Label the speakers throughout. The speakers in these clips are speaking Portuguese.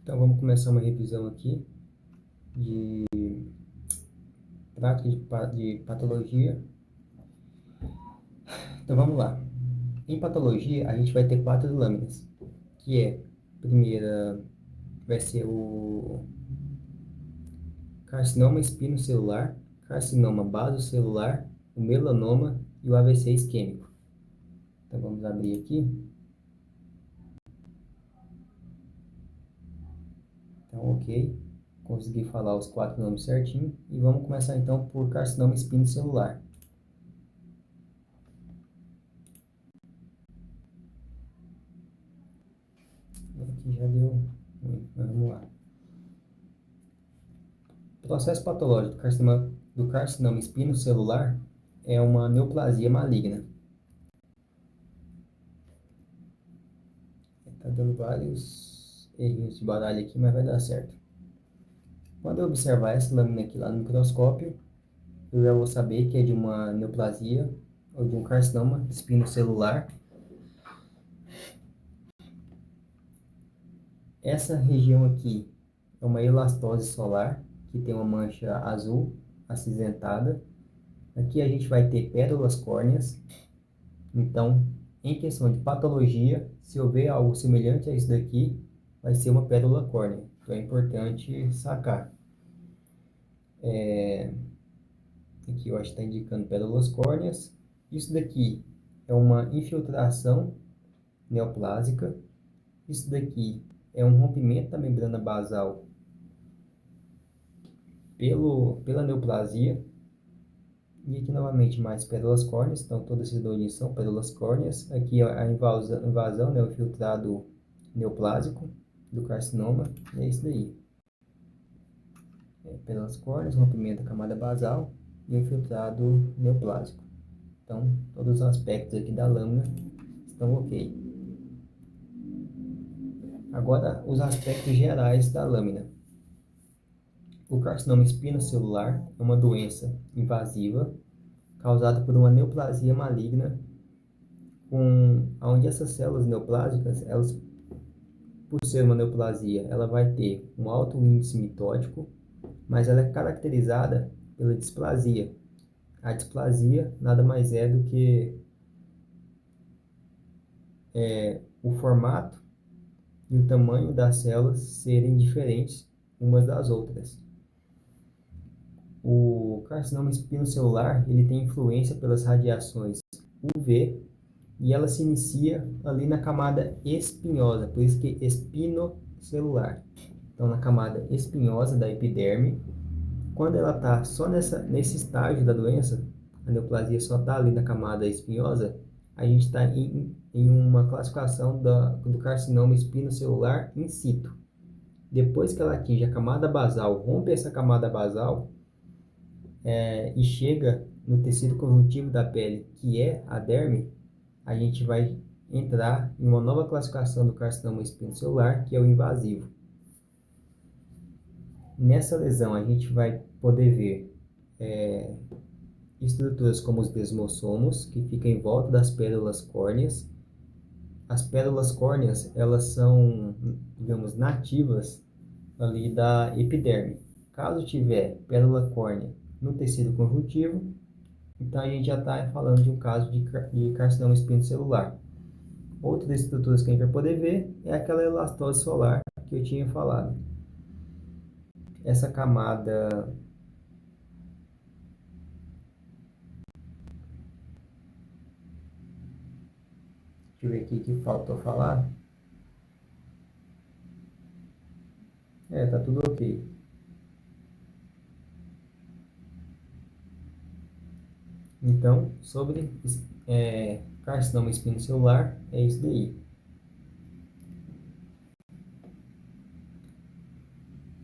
Speaker 1: Então vamos começar uma revisão aqui de prática de patologia. Então vamos lá. Em patologia a gente vai ter 4 lâminas, que é, a primeira vai ser o carcinoma espinocelular, carcinoma basocelular, o melanoma e o AVC isquêmico. Então vamos abrir aqui. Então, ok. Consegui falar os 4 nomes certinho. E vamos começar então por carcinoma espinocelular. Aqui já deu ruim, mas vamos lá. O processo patológico do carcinoma espinocelular é uma neoplasia maligna. Está dando vários errinhos de baralho aqui, mas vai dar certo. Quando eu observar essa lâmina aqui lá no microscópio, eu já vou saber que é de uma neoplasia ou de um carcinoma espinocelular. Essa região aqui é uma elastose solar, que tem uma mancha azul acinzentada. Aqui a gente vai ter pérolas córneas. Então, em questão de patologia, se houver algo semelhante a isso daqui, vai ser uma pérola córnea. Então é importante sacar. Aqui eu acho que está indicando pérolas córneas. Isso daqui é uma infiltração neoplásica. Isso daqui é um rompimento da membrana basal pela neoplasia. E aqui novamente mais pérolas córneas, então todos esses dois são pérolas córneas. Aqui a invasão, né, o infiltrado neoplásico do carcinoma, é isso daí. Pérolas córneas, rompimento da camada basal e o infiltrado neoplásico. Então, todos os aspectos aqui da lâmina estão ok. Agora, os aspectos gerais da lâmina. O carcinoma espinocelular é uma doença invasiva causada por uma neoplasia maligna, onde essas células neoplásicas, elas, por ser uma neoplasia, ela vai ter um alto índice mitótico, mas ela é caracterizada pela displasia. A displasia nada mais é do que o formato e o tamanho das células serem diferentes umas das outras. O carcinoma espinocelular ele tem influência pelas radiações UV e ela se inicia ali na camada espinhosa, por isso que espinocelular. Então, na camada espinhosa da epiderme, quando ela está só nesse estágio da doença, a neoplasia só está ali na camada espinhosa, a gente está em uma classificação do carcinoma espinocelular in situ. Depois que ela atinge a camada basal, rompe essa camada basal e chega no tecido conjuntivo da pele, que é a derme, a gente vai entrar em uma nova classificação do carcinoma espinocelular, que é o invasivo. Nessa lesão, a gente vai poder ver estruturas como os desmossomos, que ficam em volta das pérolas córneas. As pérolas córneas, elas são, digamos, nativas ali da epiderme. Caso tiver pérola córnea no tecido conjuntivo, então a gente já está falando de um caso de carcinoma espinocelular. Outras estruturas que a gente vai poder ver é aquela elastose solar que eu tinha falado. Essa camada deixa eu ver aqui o que faltou falar. Tá tudo ok. Então, sobre carcinoma espinocelular, é isso daí.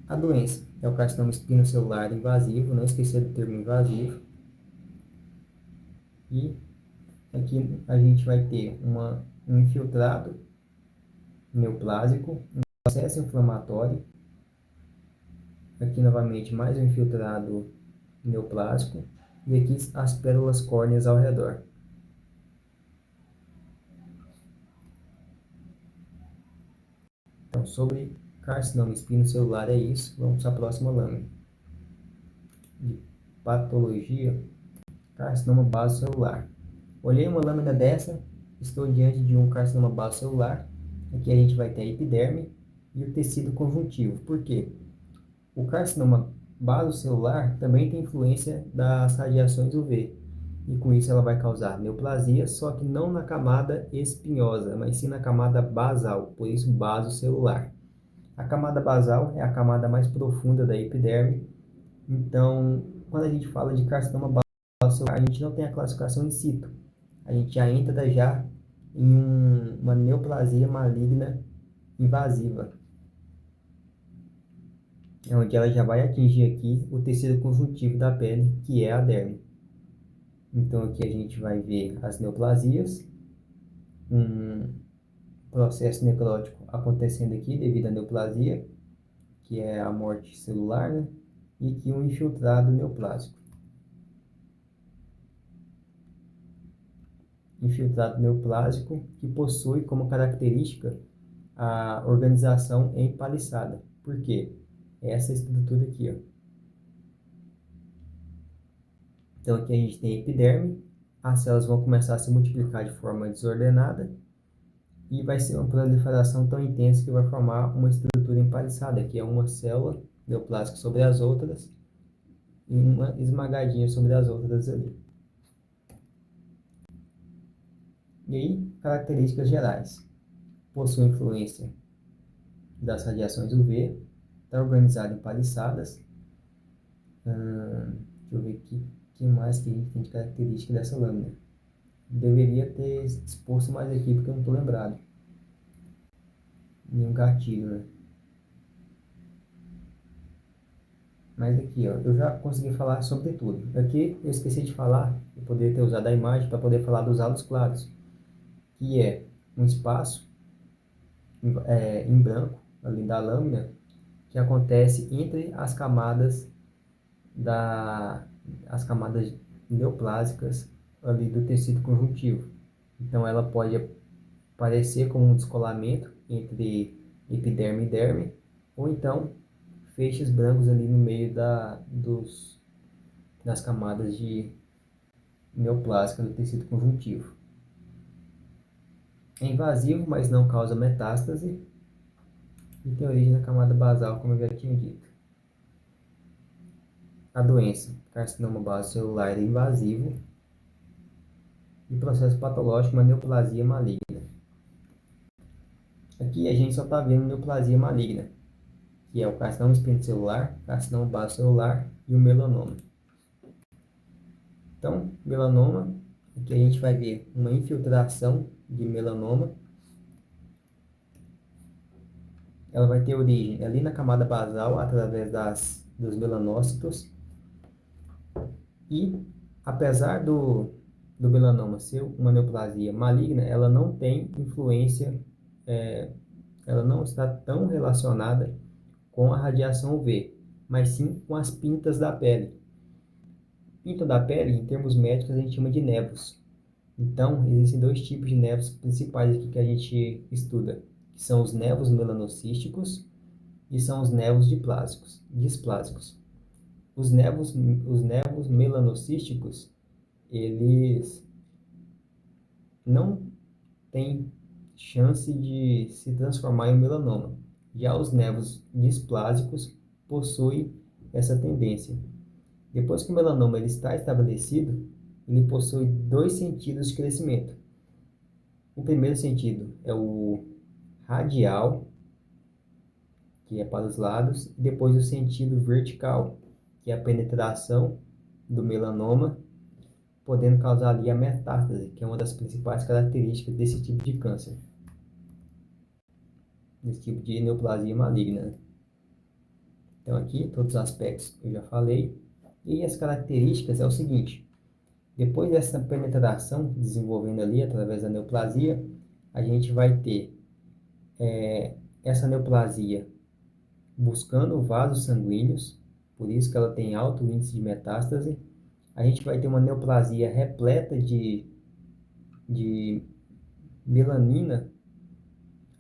Speaker 1: A doença é o carcinoma espinocelular invasivo, não esquecer do termo invasivo. E aqui a gente vai ter um infiltrado neoplásico, um processo inflamatório. Aqui novamente mais um infiltrado neoplásico. E aqui as pérolas córneas ao redor. Então, sobre carcinoma espinocelular é isso. Vamos para a próxima lâmina. De patologia, carcinoma basocelular. Olhei uma lâmina dessa, estou diante de um carcinoma basocelular. Aqui a gente vai ter a epiderme e o tecido conjuntivo. Por quê? O carcinoma basocelular também tem influência das radiações UV. E com isso ela vai causar neoplasia, só que não na camada espinhosa, mas sim na camada basal, por isso basocelular. A camada basal é a camada mais profunda da epiderme. Então, quando a gente fala de carcinoma basocelular, a gente não tem a classificação in situ. A gente já entra já em uma neoplasia maligna invasiva, onde ela já vai atingir aqui o tecido conjuntivo da pele, que é a derme. Então aqui a gente vai ver as neoplasias, um processo necrótico acontecendo aqui devido à neoplasia, que é a morte celular, né? E aqui um infiltrado neoplásico. Infiltrado neoplásico que possui como característica a organização empaliçada. Por quê? Essa estrutura aqui, ó. Então aqui a gente tem a epiderme, as células vão começar a se multiplicar de forma desordenada e vai ser uma proliferação tão intensa que vai formar uma estrutura empaliçada, que é uma célula neoplástica sobre as outras e uma esmagadinha sobre as outras ali. E aí, características gerais. Possui influência das radiações UV, está organizado em paliçadas. Deixa eu ver aqui, o que mais que a gente tem de característica dessa lâmina. Deveria ter exposto mais aqui, porque eu não estou lembrado. Nenhum gatilho, né? Mas aqui, ó, eu já consegui falar sobre tudo. Aqui eu esqueci de falar, eu poderia ter usado a imagem para poder falar dos halos claros, que é um espaço em branco, ali da lâmina, que acontece entre as camadas neoplásicas ali do tecido conjuntivo. Então ela pode parecer como um descolamento entre epiderme e derme, ou então feixes brancos ali no meio das camadas de neoplásicas do tecido conjuntivo. É invasivo, mas não causa metástase e tem origem na camada basal, como eu já tinha dito. A doença, carcinoma basocelular invasivo e processo patológico, uma neoplasia maligna. Aqui a gente só está vendo neoplasia maligna, que é o carcinoma espinocelular, carcinoma basocelular e o melanoma. Então, melanoma, aqui a gente vai ver uma infiltração de melanoma. Ela vai ter origem ali na camada basal, através dos melanócitos. E, apesar do melanoma ser uma neoplasia maligna, ela não tem influência, ela não está tão relacionada com a radiação UV, mas sim com as pintas da pele. Pinta da pele, em termos médicos, a gente chama de névos. Então, existem dois tipos de névos principais aqui que a gente estuda, que são os névos melanocísticos e são os névos displásicos. Os névos melanocísticos, eles não têm chance de se transformar em melanoma. Já os névos displásicos possuem essa tendência. Depois que o melanoma ele está estabelecido, ele possui dois sentidos de crescimento. O primeiro sentido é o radial, que é para os lados, e depois o sentido vertical, que é a penetração do melanoma, podendo causar ali a metástase, que é uma das principais características desse tipo de câncer, desse tipo de neoplasia maligna. Então aqui, todos os aspectos eu já falei. E as características é o seguinte: depois dessa penetração desenvolvendo ali através da neoplasia, a gente vai ter essa neoplasia buscando vasos sanguíneos, por isso que ela tem alto índice de metástase. A gente vai ter uma neoplasia repleta de melanina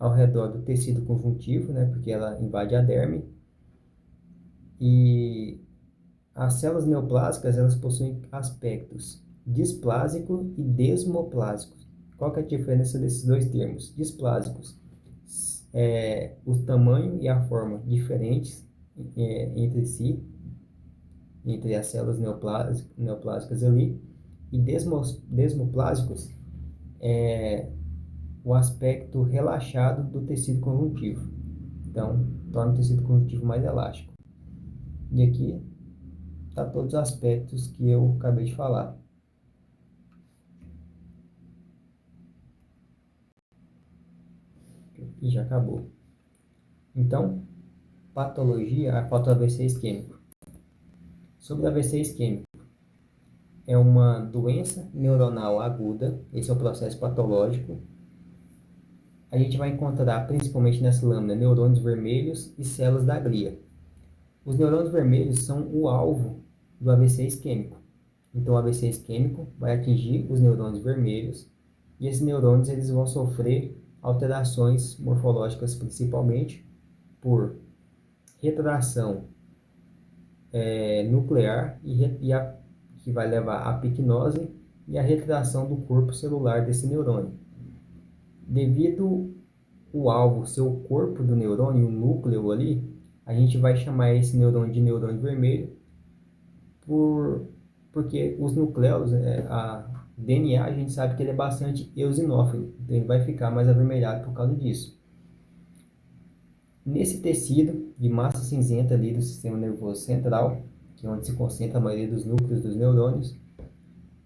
Speaker 1: ao redor do tecido conjuntivo, né, porque ela invade a derme. E as células neoplásicas, elas possuem aspectos displásico e desmoplásico. Qual que é a diferença desses dois termos? Displásicos o tamanho e a forma diferentes entre si, entre as células neoplásicas ali, e desmoplásicos é o aspecto relaxado do tecido conjuntivo. Então, torna o tecido conjuntivo mais elástico. E aqui está todos os aspectos que eu acabei de falar. E já acabou. Então, patologia, a falta do AVC isquêmico. Sobre o AVC isquêmico, é uma doença neuronal aguda, esse é o processo patológico. A gente vai encontrar, principalmente nessa lâmina, neurônios vermelhos e células da glia. Os neurônios vermelhos são o alvo do AVC isquêmico. Então, o AVC isquêmico vai atingir os neurônios vermelhos e esses neurônios eles vão sofrer alterações morfológicas, principalmente por retração nuclear que vai levar à picnose e à retração do corpo celular desse neurônio. Devido o alvo ser o corpo do neurônio, o núcleo ali, a gente vai chamar esse neurônio de neurônio vermelho porque os nucleus, a DNA, a gente sabe que ele é bastante eosinófilo, então ele vai ficar mais avermelhado por causa disso. Nesse tecido de massa cinzenta ali do sistema nervoso central, que é onde se concentra a maioria dos núcleos dos neurônios,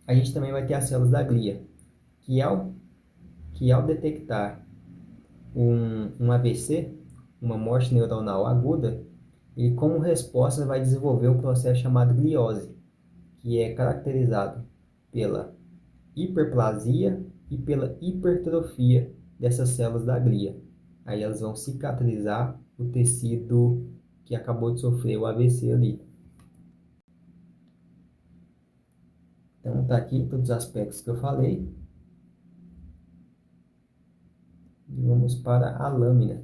Speaker 1: a gente também vai ter as células da glia, que ao detectar um AVC, uma morte neuronal aguda, ele como resposta vai desenvolver um processo chamado gliose, que é caracterizado pela hiperplasia e pela hipertrofia dessas células da glia. Aí elas vão cicatrizar o tecido que acabou de sofrer o AVC ali. Então tá aqui todos os aspectos que eu falei. E vamos para a lâmina.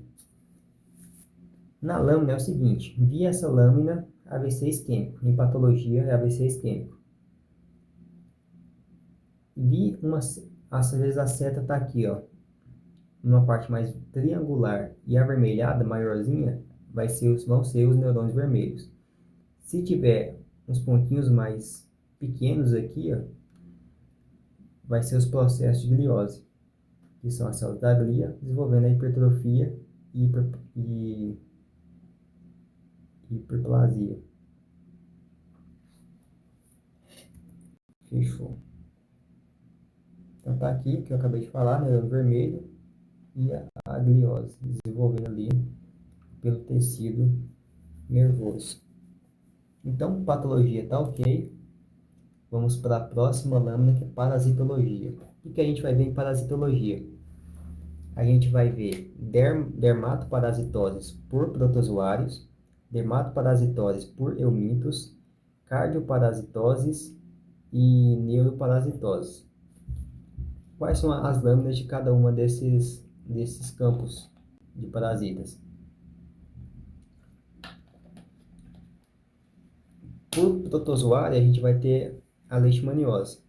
Speaker 1: Na lâmina é o seguinte, via essa lâmina, AVC isquêmico. Em patologia é AVC isquêmico. Às vezes a seta está aqui, ó, numa parte mais triangular e avermelhada, maiorzinha, vão ser os neurônios vermelhos. Se tiver uns pontinhos mais pequenos aqui, ó, vai ser os processos de gliose, que são as células da glia desenvolvendo a hipertrofia e hiperplasia. Fechou. Então tá aqui que eu acabei de falar, neurônio vermelho e a gliose desenvolvendo ali pelo tecido nervoso. Então, patologia tá ok. Vamos para a próxima lâmina, que é parasitologia. O que a gente vai ver em parasitologia? A gente vai ver dermatoparasitoses por protozoários, dermatoparasitoses por eumintos, cardioparasitoses e neuroparasitoses. Quais são as lâminas de cada uma desses campos de parasitas? Por protozoário, a gente vai ter a leishmaniose.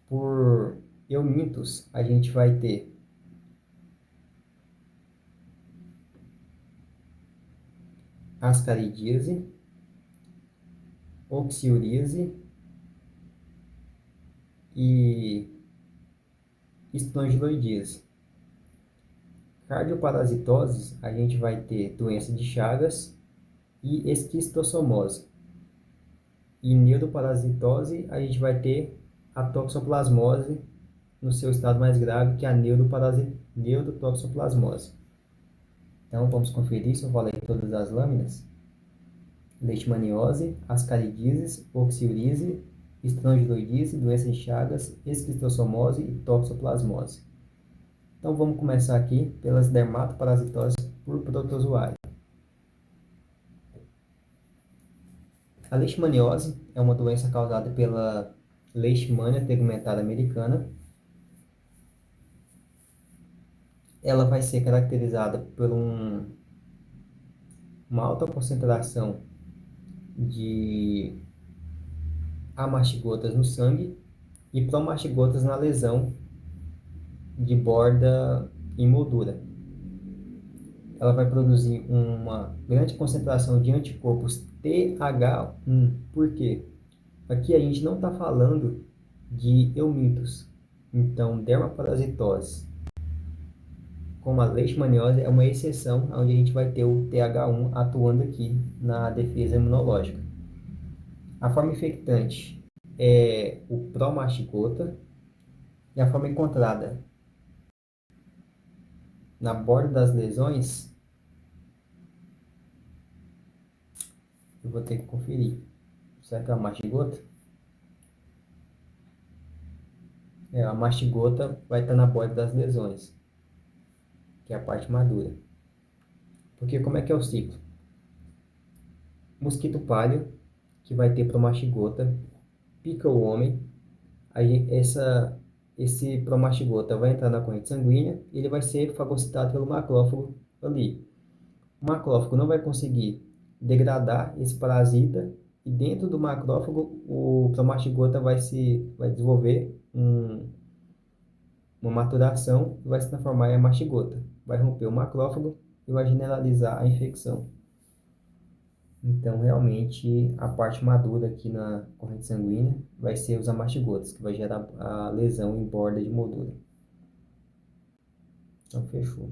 Speaker 1: Por eumintos, a gente vai ter ascaridíase, oxiuríase e estrangiloidíase. Cardioparasitoses, a gente vai ter doença de Chagas e esquistossomose. E neuroparasitose, a gente vai ter a toxoplasmose no seu estado mais grave, que é a neurotoxoplasmose. Então, vamos conferir se eu falei todas as lâminas. Leishmaniose, ascaridíase, oxiuríase, estrangiloidíase, doença de Chagas, esquistossomose e toxoplasmose. Então, vamos começar aqui pelas dermatoparasitoses por protozoário. A leishmaniose é uma doença causada pela Leishmania tegumentada americana. ela vai ser caracterizada por uma alta concentração de amastigotas no sangue e promastigotas na lesão de borda e moldura. Ela vai produzir uma grande concentração de anticorpos TH1. Por quê? Aqui a gente não está falando de eumintos. Então, dermoparasitose, como a leishmaniose, é uma exceção onde a gente vai ter o TH1 atuando aqui na defesa imunológica. A forma infectante é o promastigota e a forma encontrada na borda das lesões, eu vou ter que conferir. Será que é a mastigota? A mastigota vai estar na borda das lesões, que é a parte madura. Porque como é que é o ciclo? Mosquito palha, que vai ter promastigota, pica o homem, aí esse promastigota vai entrar na corrente sanguínea e ele vai ser fagocitado pelo macrófago ali. O macrófago não vai conseguir degradar esse parasita e dentro do macrófago o promastigota vai desenvolver uma maturação e vai se transformar em mastigota. Vai romper o macrófago e vai generalizar a infecção. Então, realmente, a parte madura aqui na corrente sanguínea vai ser os amastigotas, que vai gerar a lesão em borda de moldura. Então, fechou.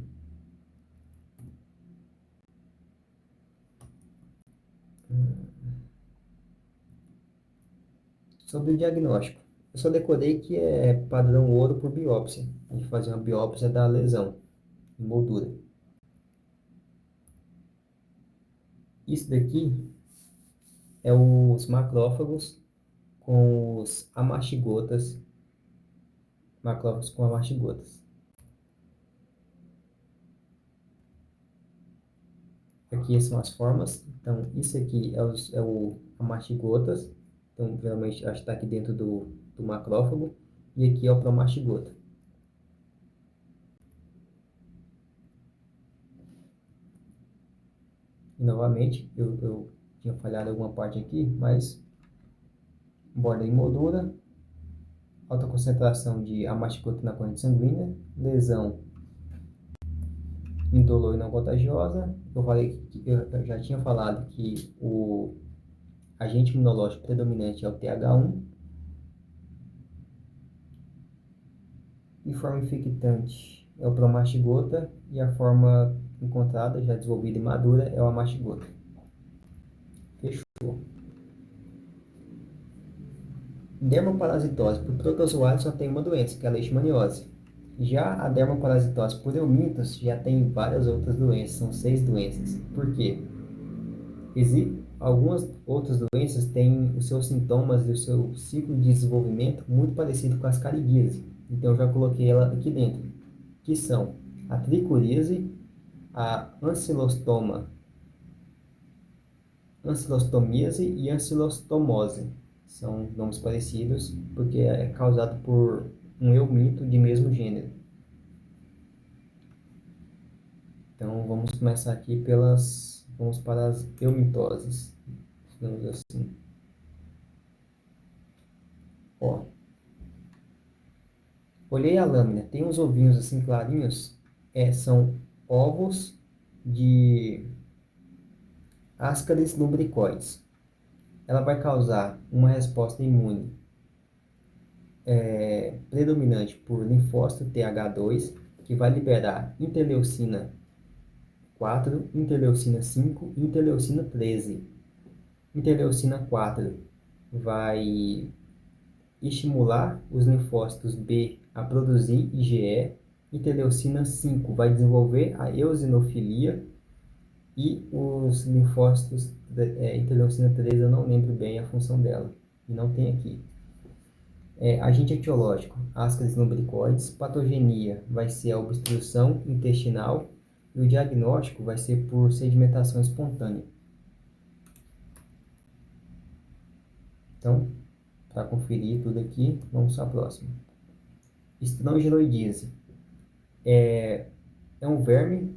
Speaker 1: Sobre o diagnóstico. Eu só decorei que é padrão ouro por biópsia. A gente fazer uma biópsia da lesão em moldura. Isso daqui é os macrófagos com os amastigotas. Macrófagos com amastigotas. Aqui são as formas. Então, isso aqui é o amastigotas. Então, geralmente, acho que está aqui dentro do macrófago. E aqui é o promastigota. E, novamente, eu tinha falhado alguma parte aqui, mas borda imoldura, alta concentração de amastigota na corrente sanguínea, lesão indolor e não contagiosa. Eu já tinha falado que o agente imunológico predominante é o TH1. E forma infectante é o promastigota e a forma encontrada, já desenvolvida e madura, é o amastigota. Fechou. Dermoparasitose por protozoário só tem uma doença, que é a leishmaniose. Já a dermoparasitose por eumintos já tem várias outras doenças, são 6 doenças. Por quê? Algumas outras doenças têm os seus sintomas e o seu ciclo de desenvolvimento muito parecido com as caridíase. Então eu já coloquei ela aqui dentro, que são a tricoríase, a ancilostomíase e ancilostomose. São nomes parecidos porque é causado por um euminto de mesmo gênero. Então vamos começar aqui vamos para as eumitoses, digamos assim. Ó, olhei a lâmina, tem uns ovinhos assim clarinhos, são ovos de Ascaris lumbricoides. Ela vai causar uma resposta imune predominante por linfócito TH2, que vai liberar interleucina 4, interleucina 5 e interleucina 13. Interleucina 4 vai estimular os linfócitos B a produzir IgE. Interleucina 5 vai desenvolver a eosinofilia. E os linfócitos, interleucina 13, eu não lembro bem a função dela. E não tem aqui. Agente etiológico, Ascaris lumbricoides. Patogenia vai ser a obstrução intestinal. E o diagnóstico vai ser por sedimentação espontânea. Então, para conferir tudo aqui, vamos para a próxima. Estrangeloidíase. É um verme,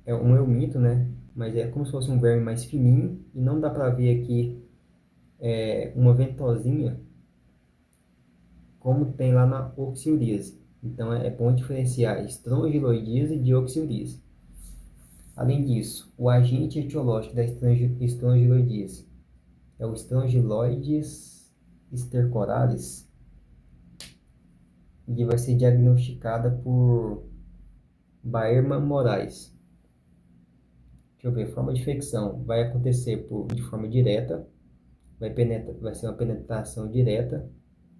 Speaker 1: é um eumínto, né? Mas é como se fosse um verme mais fininho e não dá para ver aqui uma ventosinha como tem lá na oxiuríase. Então é bom diferenciar estrongiloidíase de oxiuríase. Além disso, o agente etiológico da estrongiloidíase é o Strongyloides stercoralis, e vai ser diagnosticada por Baerman Moraes. Deixa eu ver, forma de infecção vai acontecer de forma direta, vai ser uma penetração direta,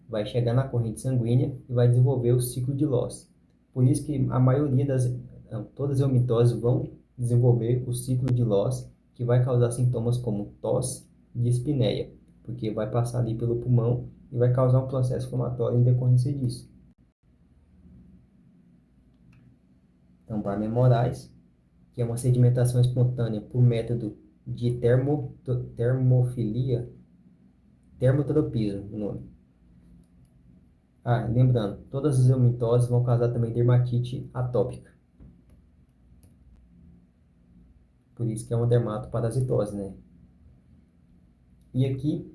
Speaker 1: vai chegar na corrente sanguínea e vai desenvolver o ciclo de Loss. Por isso que a maioria todas as eumitoses vão desenvolver o ciclo de Loss, que vai causar sintomas como tosse e dispneia, porque vai passar ali pelo pulmão e vai causar um processo inflamatório em decorrência disso. Então, Barney Moraes, que é uma sedimentação espontânea por método de termofilia, termotropismo, o nome. Ah, lembrando, todas as eumitoses vão causar também dermatite atópica. Por isso que é uma dermatoparasitose, né? E aqui,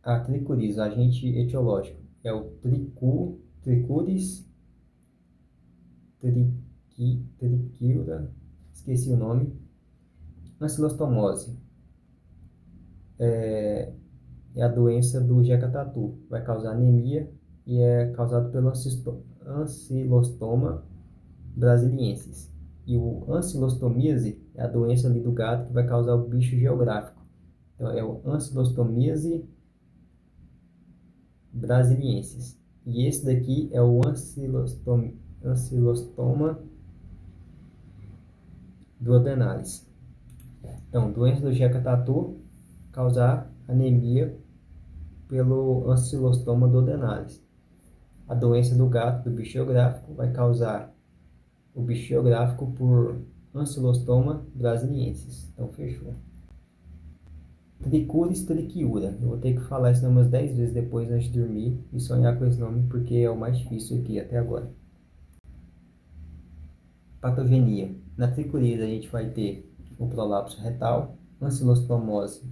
Speaker 1: a tricuris, o agente etiológico, é o tricuris triquiura, esqueci o nome, ancilostomose. É a doença do Jeca Tatu, vai causar anemia e é causado pelo ancilostoma brasiliensis. E o ancilostomíase é a doença ali do gato que vai causar o bicho geográfico. Então, é o ancilostomíase brasiliensis. E esse daqui é o ancilostoma duodenalis. Então, doença do Jeca Tatu causar anemia pelo ancilostoma duodenalis. A doença do gato, do bicho geográfico, vai causar o bicho geográfico por Ancylostoma brasiliensis. Então, fechou. Tricuris triquiura. Eu vou ter que falar esse nome umas 10 vezes depois antes de dormir e sonhar com esse nome porque é o mais difícil aqui até agora. Patogenia. Na tricuris a gente vai ter o prolapso retal, ancilostomose,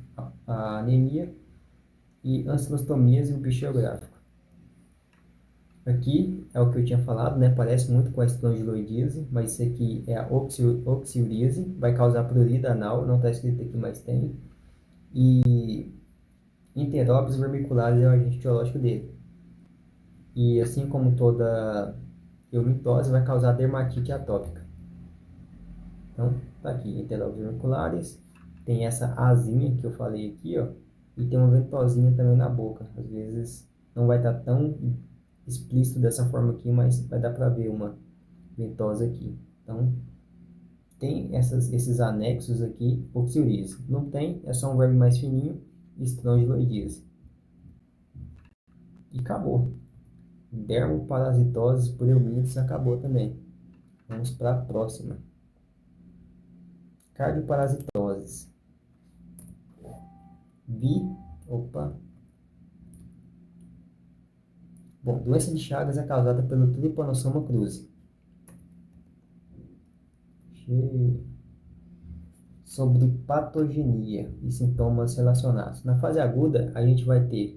Speaker 1: a anemia e ancilostomias e o bicho geográfico. Aqui é o que eu tinha falado, né? Parece muito com a estrongiloidíase, mas isso aqui é a oxiuríase, vai causar prurida anal, não está escrito aqui, mas tem. E Enteróbios vermiculares é o agente etiológico dele. E assim como toda eumitose, vai causar dermatite atópica. Então, tá aqui, Enteróbios vermiculares, tem essa asinha que eu falei aqui, ó, e tem uma ventosinha também na boca. Às vezes não vai estar tão explícito dessa forma aqui, mas vai dar para ver uma ventosa aqui. Então, tem esses anexos aqui, oxiuríase. Não tem, é só um verme mais fininho, estrongiloidíase. E acabou. Dermoparasitose por eumíntice acabou também. Vamos para a próxima. Cardioparasitoses. Opa. Bom, doença de Chagas é causada pelo Trypanosoma cruzi. Sobre patogenia e sintomas relacionados. Na fase aguda, a gente vai ter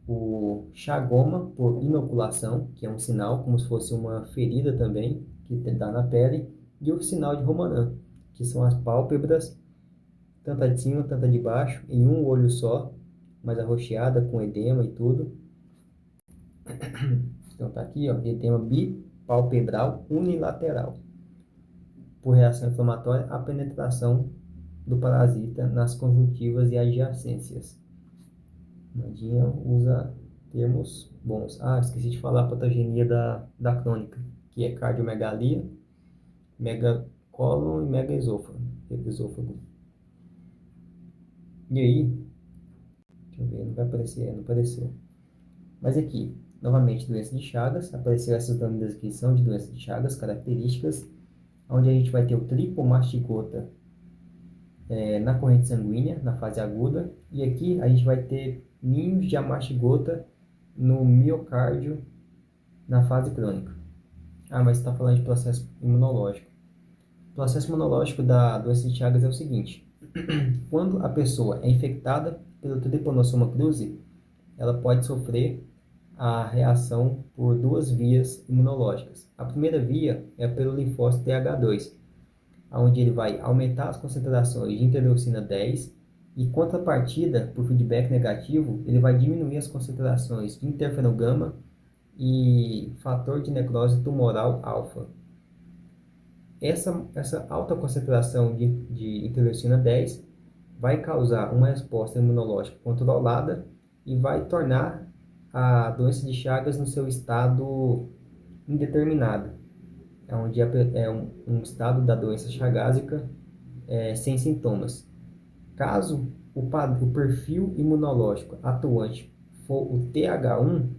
Speaker 1: o chagoma por inoculação, que é um sinal como se fosse uma ferida também, que dá na pele, e o sinal de Romanin, que são as pálpebras, tanto a de cima, tanto a de baixo, em um olho só, mais arroxeada, com edema e tudo. Então tá aqui, ó, edema bipalpebral unilateral. Por reação inflamatória, a penetração do parasita nas conjuntivas e adjacências. Mandinha usa termos bons. Ah, esqueci de falar a patogenia da crônica, que é cardiomegalia, megacólon e megaesôfago. E aí, deixa eu ver, não vai aparecer, não apareceu. Mas aqui, novamente, doença de Chagas. Apareceram essas lâminas aqui, são de doença de Chagas, características, onde a gente vai ter o tripomastigota na corrente sanguínea, na fase aguda. E aqui a gente vai ter ninhos de amastigota no miocárdio, na fase crônica. Ah, mas você está falando de processo imunológico. O processo imunológico da doença de Chagas é o seguinte: quando a pessoa é infectada pelo Trypanosoma cruzi, ela pode sofrer a reação por duas vias imunológicas. A primeira via é pelo linfócito TH2, onde ele vai aumentar as concentrações de interleucina 10 e, contrapartida, por feedback negativo, ele vai diminuir as concentrações de interferon gama e fator de necrose tumoral alfa. Essa alta concentração de interleucina 10 vai causar uma resposta imunológica controlada e vai tornar a doença de Chagas no seu estado indeterminado, onde é um estado da doença chagásica sem sintomas. Caso o perfil imunológico atuante for o TH1,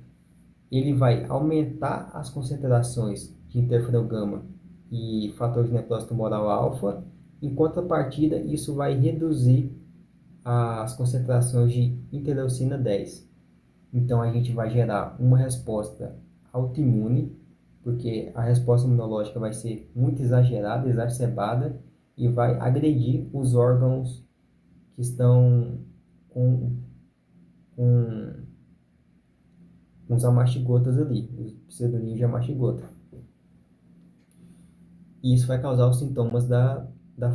Speaker 1: ele vai aumentar as concentrações de interferon gama e fator de necrose tumoral alfa, em contrapartida, isso vai reduzir as concentrações de interleucina 10. Então, a gente vai gerar uma resposta autoimune, porque a resposta imunológica vai ser muito exagerada, exacerbada, e vai agredir os órgãos que estão com, com, com os amastigotas ali, os pseudoninhos de amaxigota. E isso vai causar os sintomas da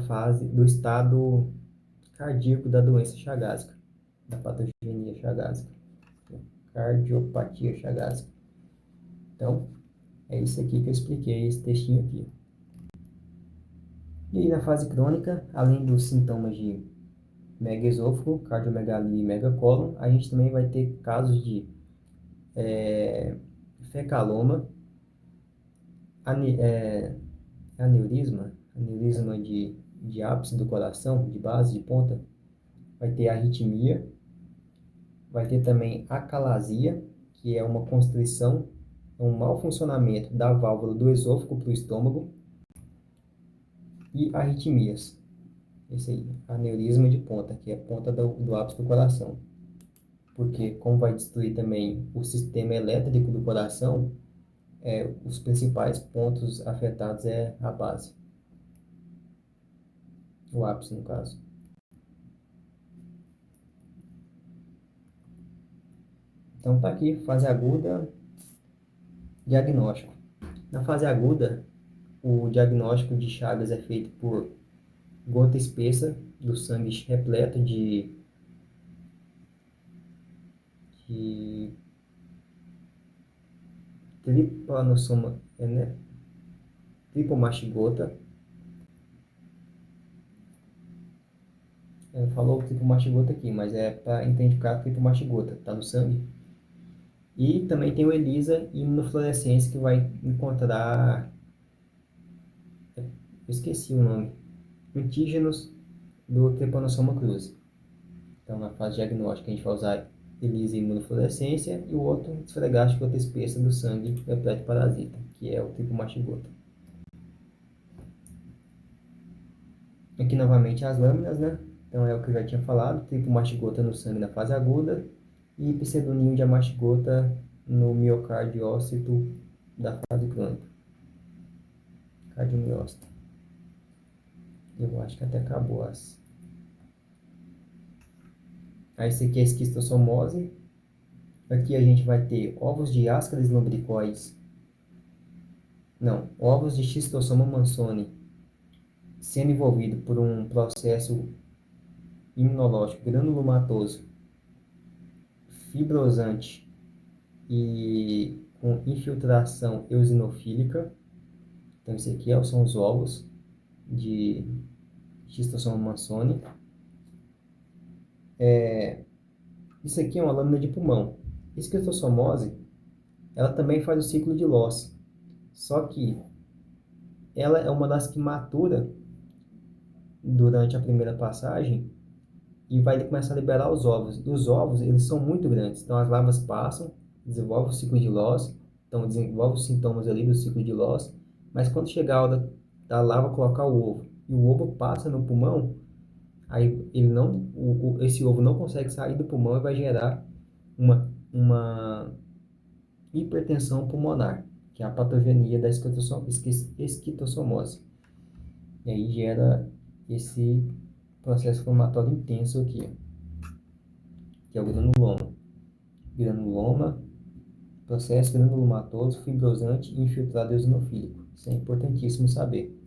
Speaker 1: fase, do estado cardíaco da doença chagásica, da patogenia chagásica, cardiopatia chagásica. Então, é isso aqui que eu expliquei, esse textinho aqui. E aí, na fase crônica, além dos sintomas de megaesôfago, cardiomegalia e megacólon, a gente também vai ter casos de fecaloma, aneurisma de ápice do coração, de base, de ponta, vai ter arritmia, vai ter também acalasia, que é uma constrição, um mau funcionamento da válvula do esôfago para o estômago, e arritmias. Esse aí, aneurisma de ponta, que é a ponta do ápice do coração. Porque, como vai destruir também o sistema elétrico do coração, os principais pontos afetados é a base. O ápice, no caso. Então, tá aqui, fase aguda, diagnóstico. Na fase aguda, o diagnóstico de Chagas é feito por gota espessa do sangue repleto de trypanosoma, né? Tripomastigota. Falou tripomastigota aqui, mas é para identificar tripomastigota, tá no sangue. E também tem o ELISA imunofluorescência, que vai encontrar, eu esqueci o nome, antígenos do Trypanosoma cruzi. Então, na fase diagnóstica, a gente vai usar ELISA imunofluorescência e o outro esfregar de gota espessa do sangue repleto de parasita, que é o tripomastigota. Aqui novamente as lâminas, né? Então é o que eu já tinha falado, tripomastigota no sangue na fase aguda e pseudoninho de amastigota no miocardiócito da fase crônica. Cardiomiócito. Eu acho que até acabou as. Aí esse aqui é a esquistossomose. Aqui a gente vai ter ovos de Ascaris lumbricoides. Não, ovos de Schistossoma mansoni sendo envolvido por um processo imunológico granulomatoso, fibrosante e com infiltração eosinofílica. Então, esse aqui são os ovos de Schistossoma mansoni. Isso aqui é uma lâmina de pulmão. Esquistossomose, ela também faz o ciclo de Loss, só que ela é uma das que matura durante a primeira passagem e vai começar a liberar os ovos. E os ovos, eles são muito grandes. Então, as larvas passam, desenvolvem o ciclo de Loss, então desenvolve os sintomas ali do ciclo de Loss, mas quando chegar a hora da larva colocar o ovo, e o ovo passa no pulmão, aí ele não, esse ovo não consegue sair do pulmão e vai gerar uma hipertensão pulmonar. que é a patogenia da esquistossomose. E aí gera esse processo inflamatório intenso aqui, que é o granuloma. Granuloma, processo granulomatoso, fibrosante e infiltrado eosinofílico. Isso é importantíssimo saber.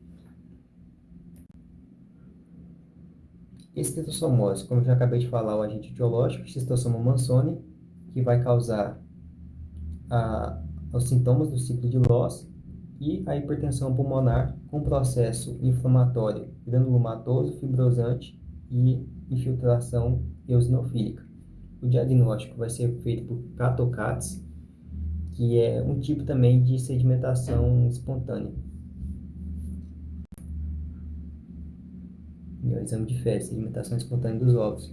Speaker 1: Esquistossomose, como eu já acabei de falar, o agente etiológico, Schistosoma mansoni, que vai causar os sintomas do ciclo de Loss, e a hipertensão pulmonar com processo inflamatório granulomatoso, fibrosante e infiltração eosinofílica. O diagnóstico vai ser feito por Cato-CATS, que é um tipo também de sedimentação espontânea. E é o exame de fezes, sedimentação espontânea dos ovos.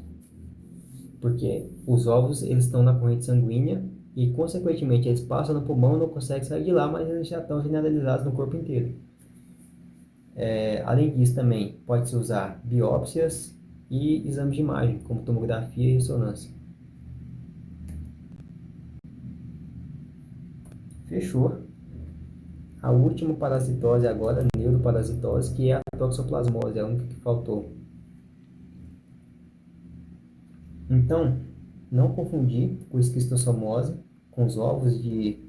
Speaker 1: Porque os ovos eles estão na corrente sanguínea e, consequentemente, eles passam no pulmão, não conseguem sair de lá, mas eles já estão generalizados no corpo inteiro. Além disso, também pode-se usar biópsias e exames de imagem, como tomografia e ressonância. Fechou. A última parasitose agora, a neuroparasitose, que é a toxoplasmose, é a única que faltou. Então, não confundir com esquistossomose, com os ovos de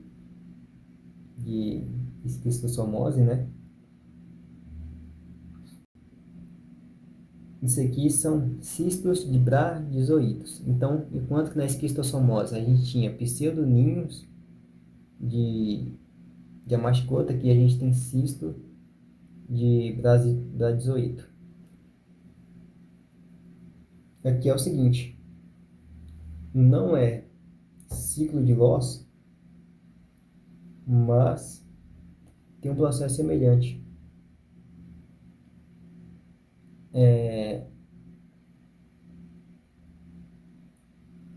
Speaker 1: esquistossomose, né? Isso aqui são cistos de bradizoítos. Então, enquanto que na esquistossomose a gente tinha pseudoninhos de amasticota, aqui a gente tem cisto de bradizoíto. Aqui é o seguinte, não é ciclo de Loss, mas tem um processo semelhante.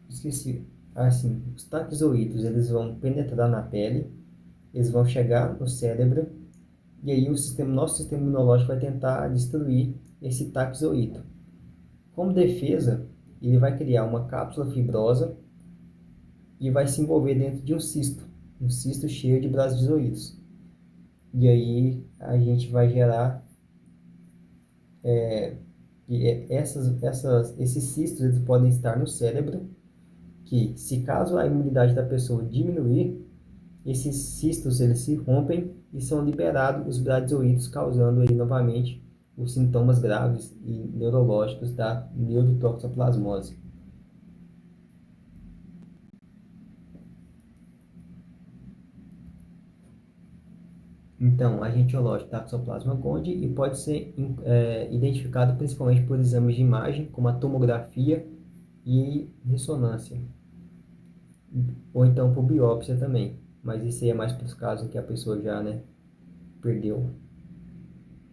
Speaker 1: Esqueci. Assim, os taquizoídos, eles vão penetrar na pele, eles vão chegar no cérebro, e aí nosso sistema imunológico vai tentar destruir esse taquizoído. Como defesa, ele vai criar uma cápsula fibrosa e vai se envolver dentro de um cisto cheio de bradizoídos. E aí a gente vai gerar esses cistos, eles podem estar no cérebro, que se caso a imunidade da pessoa diminuir, esses cistos eles se rompem e são liberados os bradizoídos, causando aí novamente os sintomas graves e neurológicos da neurotoxoplasmose. Então, agente etiológico da Toxoplasma gondii e pode ser identificado principalmente por exames de imagem, como a tomografia e ressonância, ou então por biópsia também, mas isso aí é mais para os casos em que a pessoa já, né, perdeu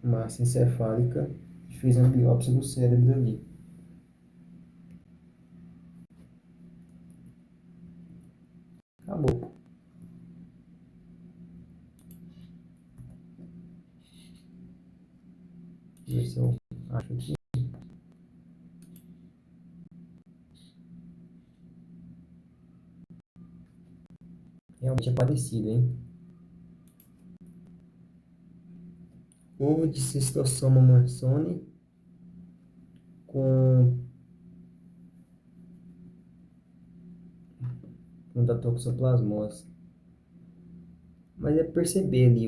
Speaker 1: massa encefálica e fez uma biópsia do cérebro ali. Acabou. Deixa eu ver se eu acho aqui. Realmente é parecido, hein? Ovo de Schistosoma mansoni com da toxoplasmose. Mas é perceber ali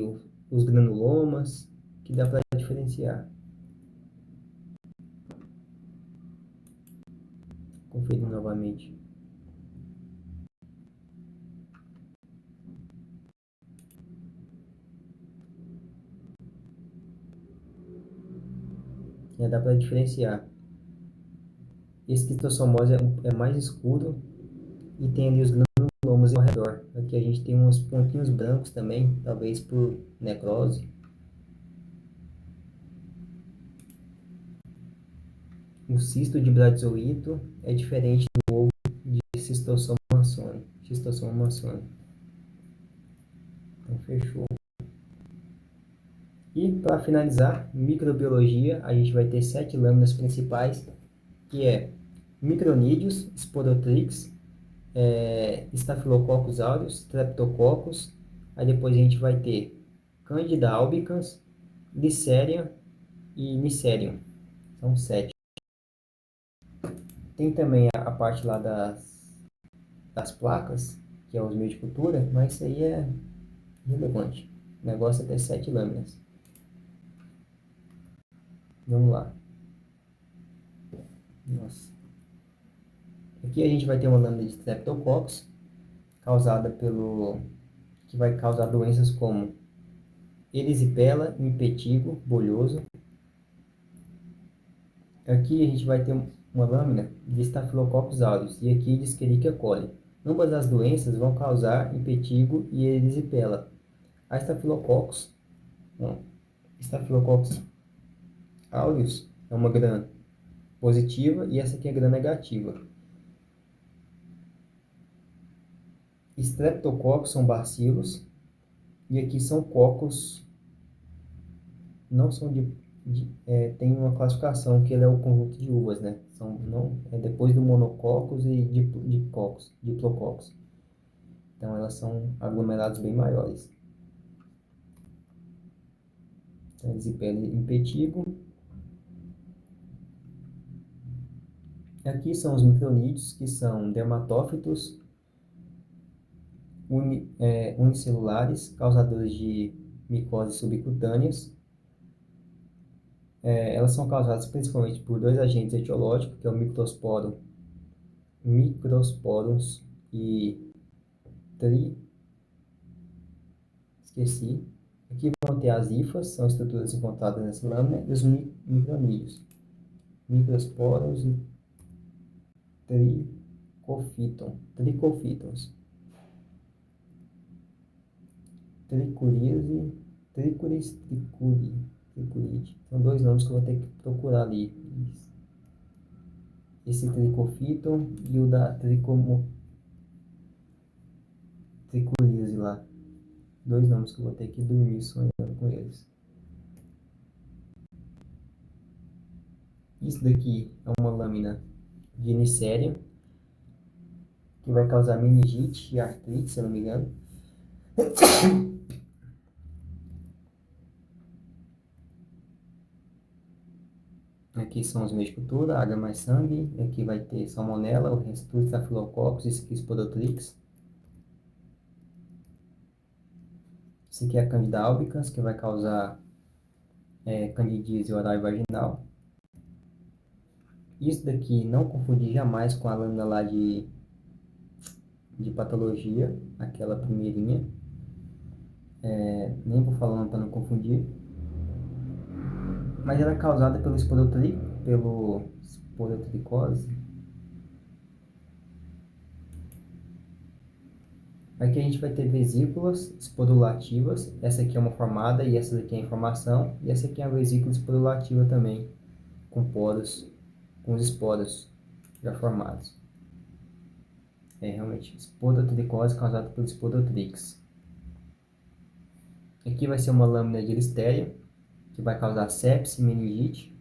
Speaker 1: os granulomas que dá para diferenciar. Conferir novamente. Dá para diferenciar. Esquistossomose é mais escuro e tem ali os granulomas ao redor. Aqui a gente tem uns pontinhos brancos também, talvez por necrose. O cisto de bradizoíto é diferente do ovo de Schistosoma mansoni. Então, fechou. E para finalizar, microbiologia, a gente vai ter 7 lâminas principais, que é Micronídeos, Sporotrix, Staphylococcus aureus, Streptococcus. Aí depois a gente vai ter Candida albicans, Listeria e Neisseria. São 7. Tem também a parte lá das placas, que é os meios de cultura, mas isso aí é relevante. O negócio é ter 7 lâminas. Vamos lá. Nossa. Aqui a gente vai ter uma lâmina de Streptococcus, que vai causar doenças como erisipela, impetigo, bolhoso. Aqui a gente vai ter uma lâmina de Staphylococcus aureus e aqui de Escherichia coli. Ambas as doenças vão causar impetigo e erisipela. A Staphylococcus aureus é uma gram positiva e essa aqui é gram negativa. Streptococcus são bacilos e aqui são cocos, não são tem uma classificação que ele é o conjunto de uvas, né? É depois do monococcus e diplococcus. Então elas são aglomerados bem maiores. Então, erisipela e impetigo. Aqui são os micronídeos, que são dermatófitos unicelulares, causadores de micoses subcutâneas. Elas são causadas principalmente por dois agentes etiológicos, que é o Microsporus e esqueci. Aqui vão ter as hifas, são estruturas encontradas nessa lâmina, e os micronídeos. Microsporos e tricofitons. Tricuríase, tricuride. São dois nomes que eu vou ter que procurar ali. Esse tricofiton e o da tricuríase lá. Dois nomes que eu vou ter que dormir sonhando com eles. Isso daqui é uma lâmina de Neisseria, que vai causar meningite e artrite, se eu não me engano. Aqui são os meios de cultura, água mais sangue. Aqui vai ter salmonella, o Restus Staphylococcus e Schistopodotrix. Esse aqui é a Candida albicans, que vai causar candidíase oral e vaginal. Isso daqui não confundir jamais com a lâmina lá de patologia, aquela primeirinha. Nem vou falando para não confundir. Mas ela é causada pelo esporotricose. Aqui a gente vai ter vesículas esporulativas. Essa aqui é uma formada e essa daqui é a informação. E essa aqui é a vesícula esporulativa também, com poros, com os esporos já formados. Realmente, esporotricose causada pelo Sporotrix. Aqui vai ser uma lâmina de Listeria, que vai causar sepse e meningite.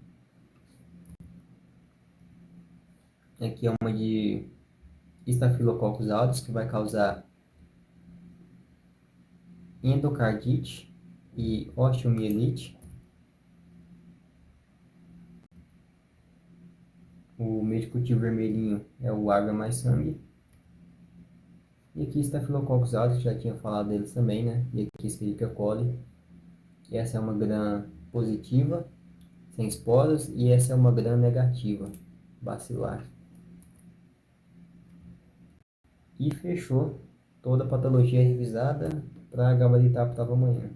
Speaker 1: Aqui é uma de Staphylococcus aureus, que vai causar endocardite e osteomielite. O meio de cultivo vermelhinho é o água mais sangue. E aqui Staphylococcus aureus, já tinha falado deles também, né? E aqui Escherichia coli. E essa é uma gram positiva, sem esporos, e essa é uma gram negativa, bacilar. E fechou toda a patologia revisada para gabaritar a prova amanhã.